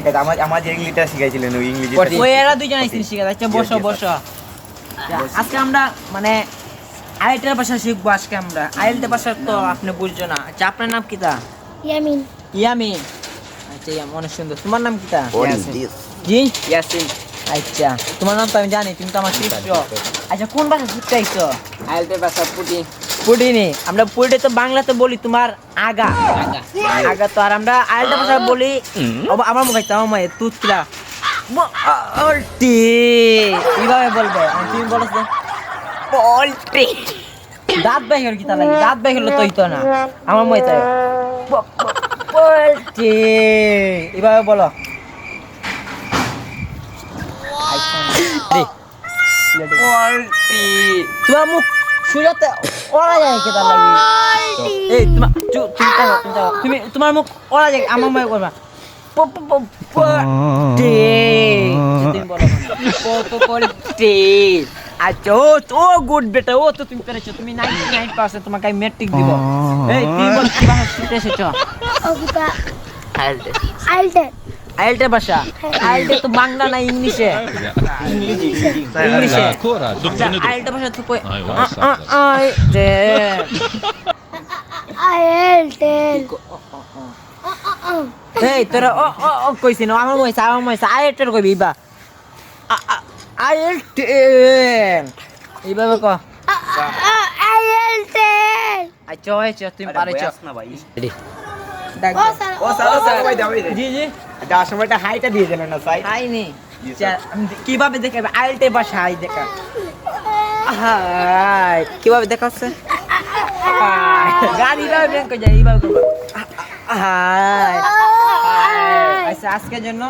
শিখাইতে আমার যে ইংলিশটা শিখাইছিলেন ওই ইংলিশ ওই এরা দুইজন আইছিল শিখাতে। আচ্ছা বসো বসো। আজকে আমরা মানে আইএলটিএস ভাষা শিখবো আজকে আমরা। আইএলটিএস ভাষা তো আপনি বুঝছো না। আচ্ছা আপনার নাম কিটা? ইয়ামিন। ইয়ামিন। আচ্ছা ইয়ামিন অনেক সুন্দর। তোমার নাম কিটা? জি ইয়াসিন। আচ্ছা তোমার নাম তো আমি জানি, তুমি তো আমার শিষ্য। আচ্ছা কোন ভাষা শিখতে আইছো? আইএলটিএস ভাষা পুটি। পুডিনি। আমরা পুডি তো বাংলাতে বলি তোমার আগা আগা তো, আর আমরা আইএলটিএস ভাষা বলি আমার মুখে তো আমার তুতরা বলটি কিভাবে বলবে তুমি বলো তো। বলটি দাঁত বাইর কি তা লাগে? দাঁত বাইর হলো তো হইতো না আমার মুখে তাই বলটি এইভাবে বলো। বলটি। তোমার মুখ সুরাতে ওরা যায় কি তা লাগে? এই তোমার তুমি তোমার মুখ ওরা যায় আমার মুখে করবা পটি তুমি বলো পটি। আচ্ছা ও গুড বেটা, ও তো তুমি পেরেছো, তুমি 99% তোমাকে আমি ম্যাট্রিক দিব। এই তুমি বল কি ভাষা শিখতে এসেছো? ওটা আইএলটিএস। আইএলটিএস। আইএলটিএস ভাষা। আইএলটিএস তো বাংলা না ইংলিশে? ইংলিশে। আইএলটিএস ভাষা তো কই আইএলটিএস। এই তোরা ও কইছিস না আমার মইছে আইএলটিএস কইবি বা আইএলটিএস এইভাবে ক। আইএলটিএস। আচ্ছা আচ্ছা তুমি পারেছো না ভাই। ডাক ও দাও। স্যার ভাই দাও ভাই। জি জি যাওয়ার সময়টা হাইটা দিয়ে দিলেন না সাই। খাইনি। কিভাবে দেখাবে আইএলটিএস ভাষা? হাই দেখা হাই কিভাবে দেখাচ্ছে? গাড়ি দাও ব্রেক করে যাই এইভাবে করবা। হাই আচ্ছা আজকের জন্য